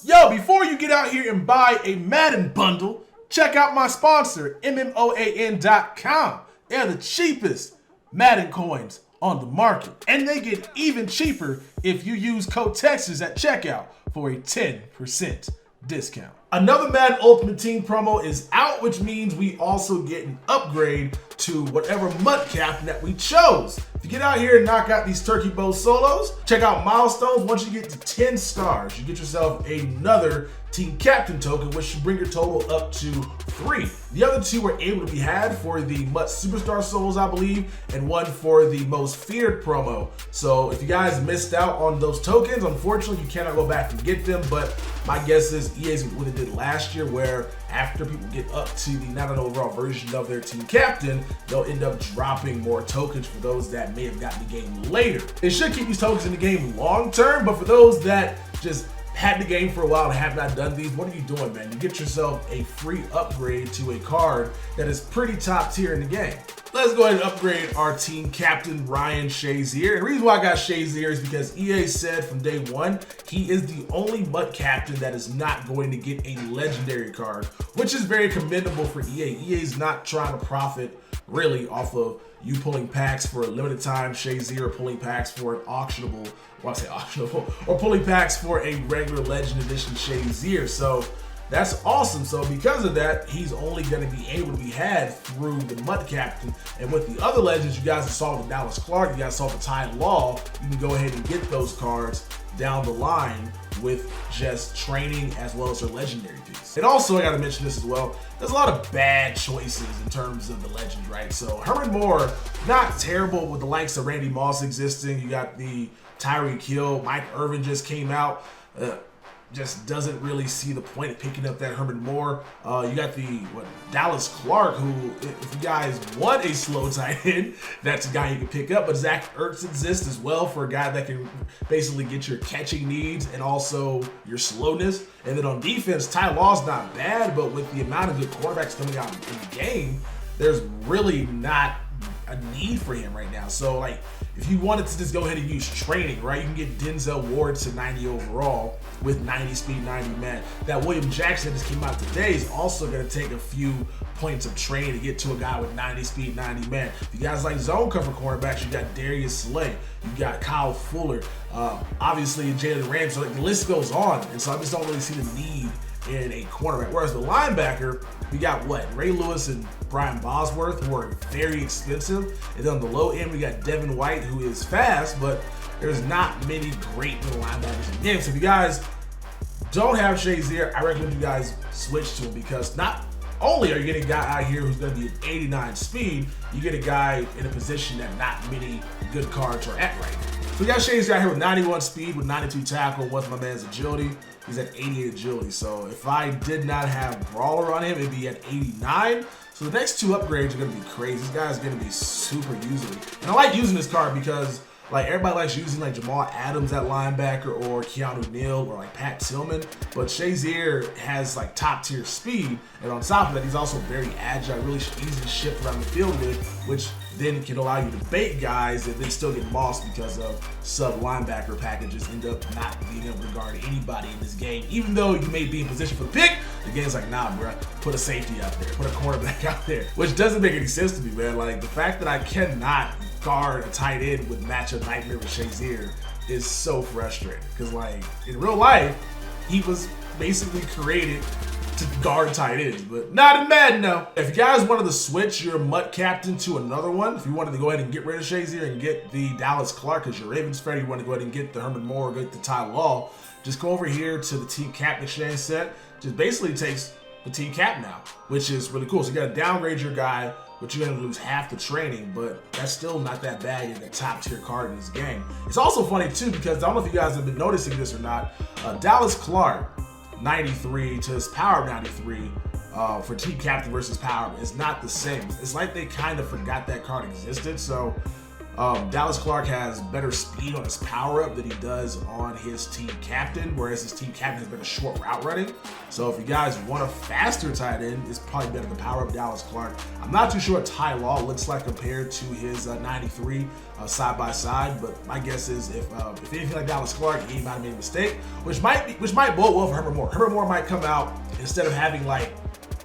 Yo, before you get out here and buy a Madden bundle, check out my sponsor, MMOAN.com. They're the cheapest Madden coins on the market. And they get even cheaper if you use code Texas at checkout for a 10% discount. Another Madden Ultimate Team promo is out, which means we also get an upgrade to whatever MUT captain that we chose. If you get out here and knock out these Turkey Bow solos, check out milestones. Once you get to 10 stars, you get yourself another team captain token, which should bring your total up to 3. The other 2 were able to be had for the MUT Superstar solos, I believe, and one for the most feared promo. So if you guys missed out on those tokens, unfortunately, you cannot go back and get them, but my guess is EA's what they did last year, where after people get up to the not an overall version of their team captain, they'll end up dropping more tokens for those that may have gotten the game later. It should keep these tokens in the game long term, but for those that just had the game for a while and have not done these, what are you doing, man? You get yourself a free upgrade to a card that is pretty top tier in the game. Let's go ahead and upgrade our team captain, Ryan Shazier. And the reason why I got Shazier is because EA said from day one, he is the only MUT captain that is not going to get a legendary card, which is very commendable for EA. EA is not trying to profit really off of you pulling packs for a limited time, Shazier pulling packs for an auctionable, well, I say auctionable, or pulling packs for a regular Legend Edition Shazier. So that's awesome. So because of that, he's only going to be able to be had through the MUT captain. And with the other legends, you guys saw with Dallas Clark, you guys saw the Ty Law, you can go ahead and get those cards down the line with just training as well as their legendary piece. And also, I gotta mention this as well, there's a lot of bad choices in terms of the legends, right? So Herman Moore, not terrible with the likes of Randy Moss existing. You got the Tyreek Hill, Mike Irvin just came out. Just doesn't really see the point of picking up that Herman Moore. You got the Dallas Clark, who, if you guys want a slow tight end, that's a guy you can pick up. But Zach Ertz exists as well for a guy that can basically get your catching needs and also your slowness. And then on defense, Ty Law's not bad, but with the amount of good quarterbacks coming out in the game, there's really not a need for him right now. So like, if you wanted to just go ahead and use training, right, you can get Denzel Ward to 90 overall with 90 speed, 90 man. That William Jackson that just came out today is also going to take a few points of training to get to a guy with 90 speed, 90 man. If you guys like zone cover cornerbacks, you got Darius Slay, you got Kyle Fuller, obviously Jalen Ramsey. So like, the list goes on, and so I just don't really see the need in a cornerback. Whereas the linebacker, we got what? Ray Lewis and Brian Bosworth, who are very expensive. And then on the low end, we got Devin White, who is fast, but there's not many great little linebackers in the game. So if you guys don't have Shazier, I recommend you guys switch to him, because not only are you getting a guy out here who's going to be at 89 speed, you get a guy in a position that not many good cards are at right now. So we got Shazier out here with 91 speed, with 92 tackle. What's my man's agility? He's at 88 agility. So if I did not have Brawler on him, it'd be at 89. So the next 2 upgrades are going to be crazy. This guy's going to be super usable. And I like using this card because like everybody likes using like Jamal Adams at linebacker or Keanu Neal or like Pat Tillman, but Shazier has like top tier speed, and on top of that, he's also very agile, really easy to shift around the field with, which then can allow you to bait guys and then still get lost because of sub linebacker packages end up not being able to guard anybody in this game. Even though you may be in position for the pick, the game's like, nah, bro, put a safety out there, put a cornerback out there, which doesn't make any sense to me, man. Like the fact that I cannot guard a tight end with matchup nightmare with Shazier is so frustrating, because like in real life, he was basically created to guard tight ends, but not in Madden, no. If you guys wanted to switch your MUT captain to another one, if you wanted to go ahead and get rid of Shazier and get the Dallas Clark because your Ravens fan, you want to go ahead and get the Herman Moore or get the Ty Law, just go over here to the team captain exchange set. Just basically takes the team captain out, which is really cool. So you got to downgrade your guy, but you're going to lose half the training, but that's still not that bad in a top tier card in this game. It's also funny too, because I don't know if you guys have been noticing this or not, Dallas Clark 93 to his power 93 for team captain versus power is not the same. It's like they kind of forgot that card existed. So Dallas Clark has better speed on his power-up than he does on his team captain, whereas his team captain has better short route running. So if you guys want a faster tight end, it's probably better to power up Dallas Clark. I'm not too sure what Ty Law looks like compared to his 93 side by side, but my guess is if anything like Dallas Clark, he might have made a mistake, which might bode well for Herbert Moore. Herbert Moore might come out instead of having like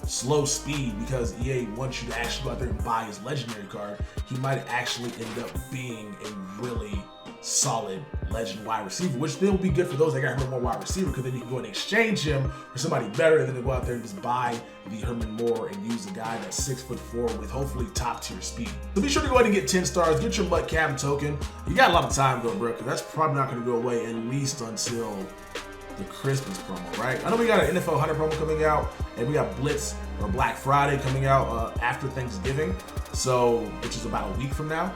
slow speed because EA wants you to actually go out there and buy his legendary card. He might actually end up being a really solid legend wide receiver, which then will be good for those that got Herman Moore wide receiver, because then you can go and exchange him for somebody better than to go out there and just buy the Herman Moore and use a guy that's 6'4" with hopefully top tier speed. So be sure to go ahead and get 10 stars, get your MUT Captain token. You got a lot of time though, bro, because that's probably not going to go away at least until the Christmas promo, right? I know we got an NFL 100 promo coming out, and we got Blitz or Black Friday coming out after Thanksgiving, so which is about a week from now.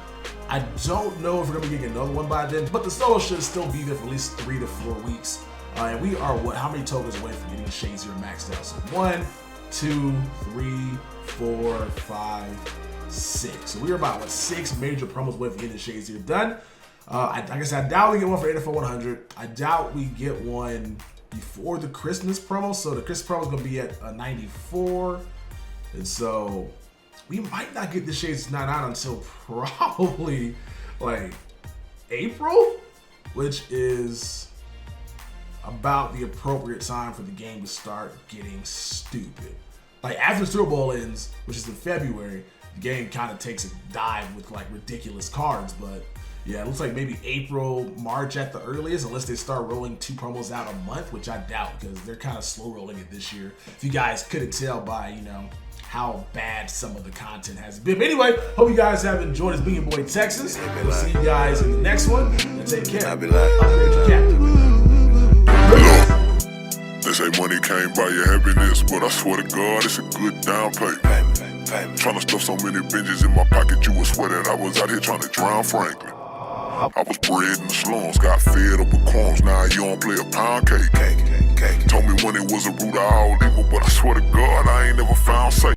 I don't know if we're gonna be getting another one by then, but the solo should still be there for at least 3 to 4 weeks. And we are how many tokens away from getting Shazier maxed out? So 1, 2, 3, 4, 5, 6. So we're about 6 major promos away from getting Shazier done. Like I said, I doubt we get one for NFL 100. I doubt we get one before the Christmas promo. So the Christmas promo is going to be at 94. And so we might not get the Shades 99 until probably like April, which is about the appropriate time for the game to start getting stupid. Like after the Super Bowl ends, which is in February, the game kind of takes a dive with like ridiculous cards, but yeah, it looks like maybe April, March at the earliest, unless they start rolling 2 promos out a month, which I doubt because they're kind of slow rolling it this year. If you guys couldn't tell by, you know, how bad some of the content has been. But anyway, hope you guys have enjoyed this. Being your boy Texas. We'll see you guys in the next one. And take care. Upgrade your captain. They say money can't buy your happiness, but I swear to God, it's a good down payment. Trying to stuff so many binges in my pocket, you would swear that I was out here trying to drown Franklin. I was bred in the slums, got fed up with crumbs, now you don't play a pound cake. Told me when it was a root of all evil, but I swear to God, I ain't never found safe.